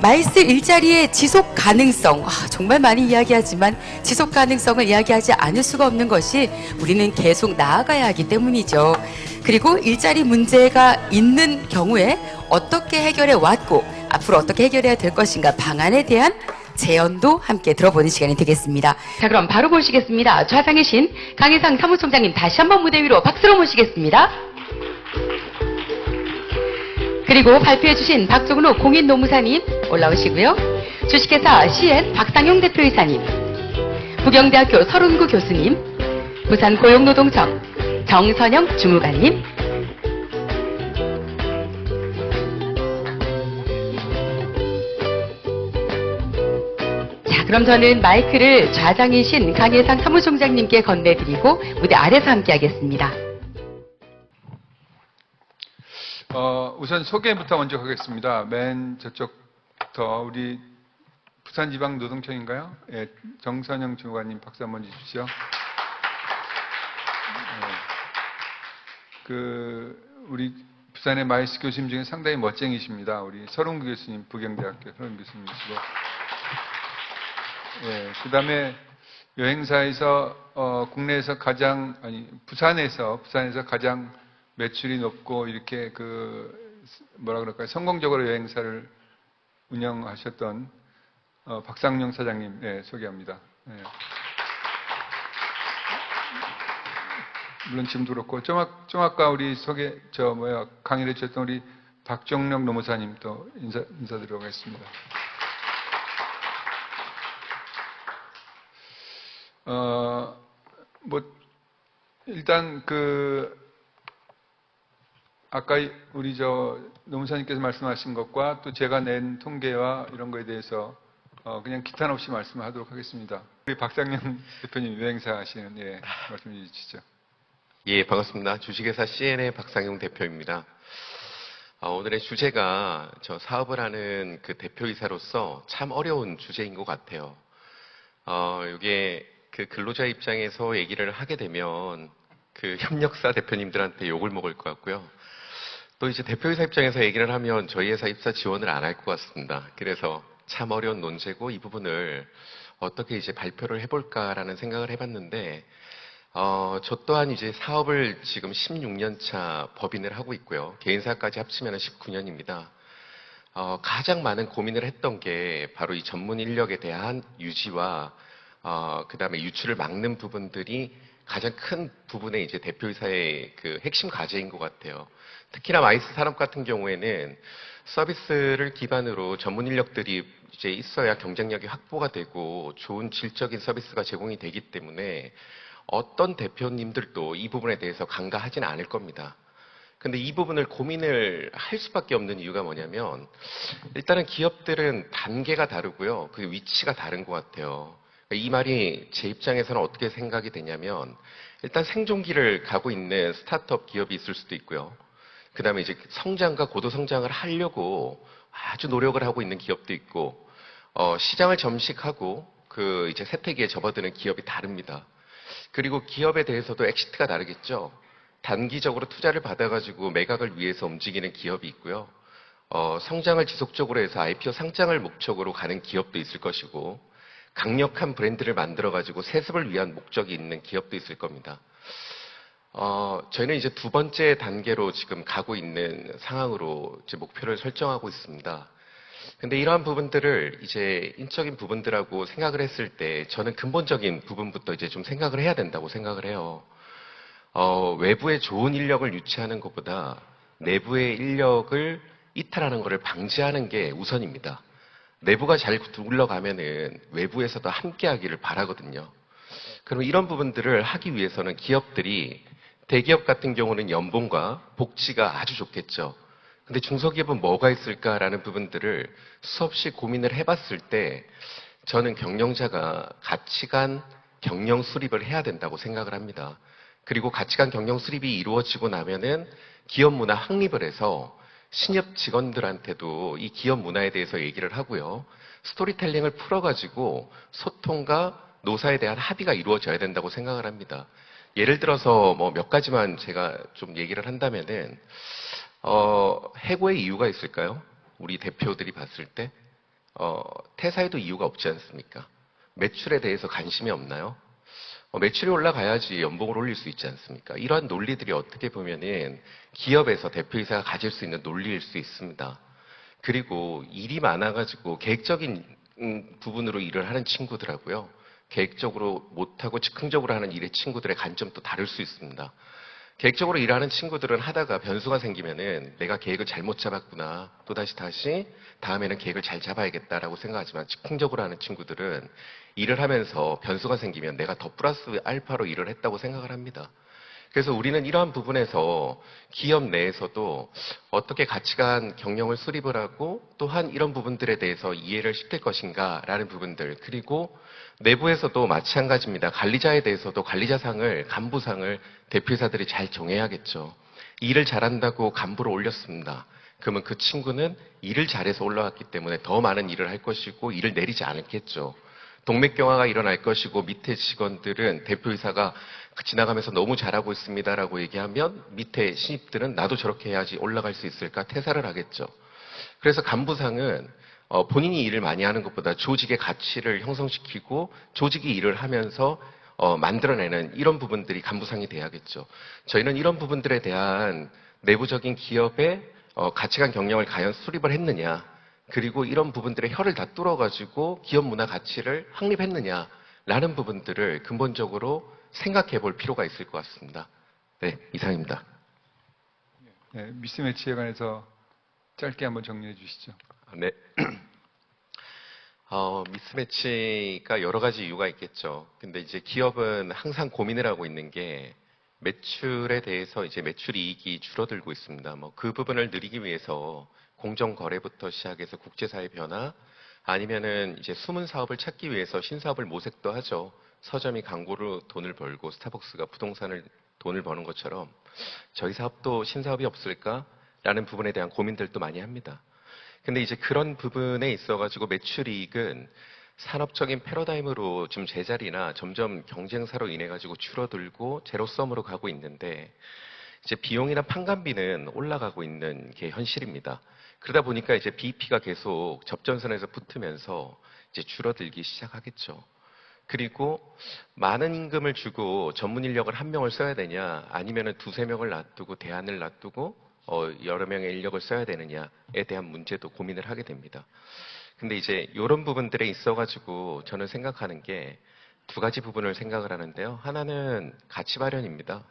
마이스 일자리의 지속 가능성, 정말 많이 이야기하지만 지속 가능성을 이야기하지 않을 수가 없는 것이 우리는 계속 나아가야 하기 때문이죠. 그리고 일자리 문제가 있는 경우에 어떻게 해결해 왔고 앞으로 어떻게 해결해야 될 것인가 방안에 대한 제언도 함께 들어보는 시간이 되겠습니다. 자, 그럼 바로 모시겠습니다. 좌상의 신 강혜상 사무총장님 다시 한번 무대 위로 박수로 모시겠습니다. 그리고 발표해 주신 박종훈 공인노무사님 올라오시고요. 주식회사 CN 박상용 대표이사님, 부경대학교 서른구 교수님, 부산고용노동청 정선영 주무관님, 자, 그럼 저는 마이크를 좌장이신 강혜상 사무총장님께 건네드리고 무대 아래서 함께하겠습니다. 우선 소개부터 먼저 하겠습니다. 맨 저쪽부터 우리 부산지방노동청인가요? 예, 정선영 주무관님 박수 한번 주십시오. 우리 부산의 마이스 교수님 중에 상당히 멋쟁이십니다. 우리 서른구 교수님, 부경대학교 서른구 교수님이시고, 예, 그 다음에 여행사에서 국내에서 부산에서 가장 매출이 높고 이렇게 뭐라 그럴까요? 성공적으로 여행사를 운영하셨던 박상용 사장님, 네, 소개합니다. 네. 물론 지금도 그렇고 좀 아까 우리 강의를 해주셨던 우리 박정령 노무사님 또 인사드리도록 하겠습니다. 일단 아까 우리 노무사님께서 말씀하신 것과 또 제가 낸 통계와 이런 거에 대해서 그냥 기탄 없이 말씀을 하도록 하겠습니다. 우리 박상영 대표님 여행사 하시는, 예, 말씀해 주시죠. 예, 반갑습니다. 주식회사 CN의 박상용 대표입니다. 오늘의 주제가 저 사업을 하는 그 대표이사로서 참 어려운 주제인 것 같아요. 이게 그 근로자 입장에서 얘기를 하게 되면 그 협력사 대표님들한테 욕을 먹을 것 같고요. 또 이제 대표이사 입장에서 얘기를 하면 저희 회사 입사 지원을 안 할 것 같습니다. 그래서 참 어려운 논제고 이 부분을 어떻게 이제 발표를 해볼까라는 생각을 해봤는데, 저 또한 이제 사업을 지금 16년 차 법인을 하고 있고요. 개인사까지 합치면 19년입니다. 가장 많은 고민을 했던 게 바로 이 전문 인력에 대한 유지와 그 다음에 유출을 막는 부분들이 가장 큰 부분의 이제 대표이사의 그 핵심 과제인 것 같아요. 특히나 마이스 산업 같은 경우에는 서비스를 기반으로 전문 인력들이 이제 있어야 경쟁력이 확보가 되고 좋은 질적인 서비스가 제공이 되기 때문에 어떤 대표님들도 이 부분에 대해서 간과하지는 않을 겁니다. 근데 이 부분을 고민을 할 수밖에 없는 이유가 뭐냐면, 일단은 기업들은 단계가 다르고요. 그 위치가 다른 것 같아요. 이 말이 제 입장에서는 어떻게 생각이 되냐면, 일단 생존기를 가고 있는 스타트업 기업이 있을 수도 있고요. 그 다음에 이제 성장과 고도 성장을 하려고 아주 노력을 하고 있는 기업도 있고, 시장을 점식하고 이제 세태기에 접어드는 기업이 다릅니다. 그리고 기업에 대해서도 엑시트가 다르겠죠. 단기적으로 투자를 받아가지고 매각을 위해서 움직이는 기업이 있고요. 성장을 지속적으로 해서 IPO 상장을 목적으로 가는 기업도 있을 것이고, 강력한 브랜드를 만들어가지고 세습을 위한 목적이 있는 기업도 있을 겁니다. 저희는 이제 두 번째 단계로 지금 가고 있는 상황으로 이제 목표를 설정하고 있습니다. 근데 이러한 부분들을 이제 인적인 부분들하고 생각을 했을 때 저는 근본적인 부분부터 이제 좀 생각을 해야 된다고 생각을 해요. 외부에 좋은 인력을 유치하는 것보다 내부의 인력을 이탈하는 것을 방지하는 게 우선입니다. 내부가 잘 굴러가면은 외부에서도 함께 하기를 바라거든요. 그럼 이런 부분들을 하기 위해서는 기업들이, 대기업 같은 경우는 연봉과 복지가 아주 좋겠죠. 근데 중소기업은 뭐가 있을까라는 부분들을 수없이 고민을 해봤을 때 저는 경영자가 가치관 경영 수립을 해야 된다고 생각을 합니다. 그리고 가치관 경영 수립이 이루어지고 나면은 기업 문화 확립을 해서 신입 직원들한테도 이 기업 문화에 대해서 얘기를 하고요. 스토리텔링을 풀어가지고 소통과 노사에 대한 합의가 이루어져야 된다고 생각을 합니다. 예를 들어서 뭐 몇 가지만 제가 좀 얘기를 한다면은, 해고의 이유가 있을까요? 우리 대표들이 봤을 때? 퇴사해도 이유가 없지 않습니까? 매출에 대해서 관심이 없나요? 매출이 올라가야지 연봉을 올릴 수 있지 않습니까? 이러한 논리들이 어떻게 보면은 기업에서 대표이사가 가질 수 있는 논리일 수 있습니다. 그리고 일이 많아가지고 계획적인 부분으로 일을 하는 친구들하고요. 계획적으로 못하고 즉흥적으로 하는 일의 친구들의 관점도 다를 수 있습니다. 계획적으로 일하는 친구들은 하다가 변수가 생기면은 내가 계획을 잘못 잡았구나. 또다시 다음에는 계획을 잘 잡아야겠다라고 생각하지만 즉흥적으로 하는 친구들은 일을 하면서 변수가 생기면 내가 더 플러스 알파로 일을 했다고 생각을 합니다. 그래서 우리는 이러한 부분에서 기업 내에서도 어떻게 가치관 경영을 수립을 하고 또한 이런 부분들에 대해서 이해를 시킬 것인가라는 부분들, 그리고 내부에서도 마찬가지입니다. 관리자에 대해서도 관리자상을, 간부상을 대표이사들이 잘 정해야겠죠. 일을 잘한다고 간부를 올렸습니다. 그러면 그 친구는 일을 잘해서 올라왔기 때문에 더 많은 일을 할 것이고 일을 내리지 않겠죠. 동맥경화가 일어날 것이고 밑에 직원들은 대표이사가 지나가면서 너무 잘하고 있습니다라고 얘기하면 밑에 신입들은 나도 저렇게 해야지 올라갈 수 있을까 퇴사를 하겠죠. 그래서 간부상은 본인이 일을 많이 하는 것보다 조직의 가치를 형성시키고 조직이 일을 하면서 만들어내는 이런 부분들이 간부상이 돼야겠죠. 저희는 이런 부분들에 대한 내부적인 기업의 가치관 경영을 과연 수립을 했느냐, 그리고 이런 부분들의 혀를 다 뚫어가지고 기업 문화 가치를 확립했느냐라는 부분들을 근본적으로 생각해 볼 필요가 있을 것 같습니다. 네, 이상입니다. 네, 미스매치에 관해서 짧게 한번 정리해 주시죠. 네. 미스매치가 여러 가지 이유가 있겠죠. 근데 이제 기업은 항상 고민을 하고 있는 게 매출에 대해서 이제 매출 이익이 줄어들고 있습니다. 뭐 그 부분을 늘리기 위해서 공정거래부터 시작해서 국제사회 변화, 아니면은 이제 숨은 사업을 찾기 위해서 신사업을 모색도 하죠. 서점이 광고로 돈을 벌고 스타벅스가 부동산을 돈을 버는 것처럼 저희 사업도 신사업이 없을까? 라는 부분에 대한 고민들도 많이 합니다. 근데 이제 그런 부분에 있어가지고 매출이익은 산업적인 패러다임으로 지금 제자리나 점점 경쟁사로 인해가지고 줄어들고 제로섬으로 가고 있는데 이제 비용이나 판관비는 올라가고 있는 게 현실입니다. 그러다 보니까 이제 BEP가 계속 접전선에서 붙으면서 이제 줄어들기 시작하겠죠. 그리고 많은 임금을 주고 전문 인력을 한 명을 써야 되냐, 아니면은 두세 명을 놔두고 대안을 놔두고 여러 명의 인력을 써야 되느냐에 대한 문제도 고민을 하게 됩니다. 근데 이제 이런 부분들에 있어가지고 저는 생각하는 게 두 가지 부분을 생각을 하는데요. 하나는 가치 발현입니다.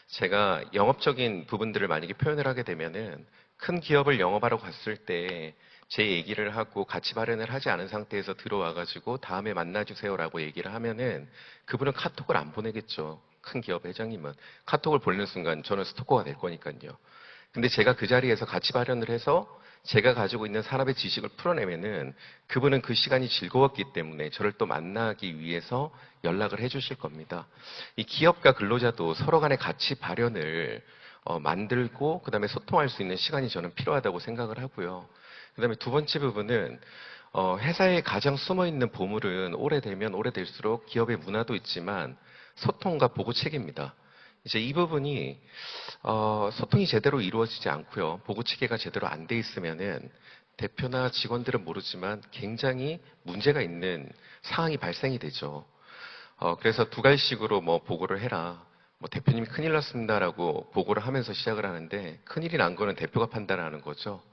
제가 영업적인 부분들을 만약에 표현을 하게 되면은 큰 기업을 영업하러 갔을 때 제 얘기를 하고 가치 발현을 하지 않은 상태에서 들어와가지고 다음에 만나주세요라고 얘기를 하면은 그분은 카톡을 안 보내겠죠. 큰 기업 회장님은 카톡을 보내는 순간 저는 스토커가 될 거니까요. 근데 제가 그 자리에서 가치 발현을 해서 제가 가지고 있는 산업의 지식을 풀어내면은 그분은 그 시간이 즐거웠기 때문에 저를 또 만나기 위해서 연락을 해주실 겁니다. 이 기업과 근로자도 서로 간의 가치 발현을 만들고 그다음에 소통할 수 있는 시간이 저는 필요하다고 생각을 하고요. 그다음에 두 번째 부분은 회사에 가장 숨어있는 보물은 오래되면 오래될수록 기업의 문화도 있지만 소통과 보고 체계입니다. 이제 이 부분이 소통이 제대로 이루어지지 않고요. 보고 체계가 제대로 안 돼 있으면은 대표나 직원들은 모르지만 굉장히 문제가 있는 상황이 발생이 되죠. 그래서 두 가지식으로 뭐 보고를 해라. 뭐 대표님이 큰일 났습니다라고 보고를 하면서 시작을 하는데 큰일이 난 거는 대표가 판단하는 거죠.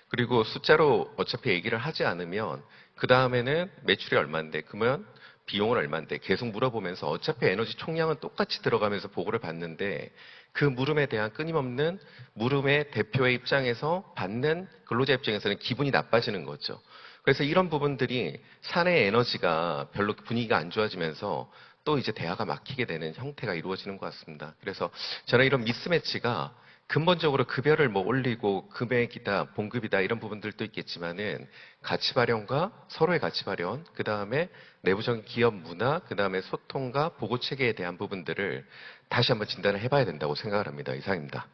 그리고 숫자로 어차피 얘기를 하지 않으면 그 다음에는 매출이 얼마인데 그러면 비용은 얼마인데 계속 물어보면서 어차피 에너지 총량은 똑같이 들어가면서 보고를 받는데 그 물음에 대한 끊임없는 물음의 대표의 입장에서 받는 근로자 입장에서는 기분이 나빠지는 거죠. 그래서 이런 부분들이 사내 에너지가 별로 분위기가 안 좋아지면서 또 이제 대화가 막히게 되는 형태가 이루어지는 것 같습니다. 그래서 저는 이런 미스매치가 근본적으로 급여를 뭐 올리고 금액이다, 봉급이다 이런 부분들도 있겠지만은 가치 발현과 서로의 가치 발현, 그 다음에 내부적인 기업 문화, 그 다음에 소통과 보고 체계에 대한 부분들을 다시 한번 진단을 해봐야 된다고 생각을 합니다. 이상입니다.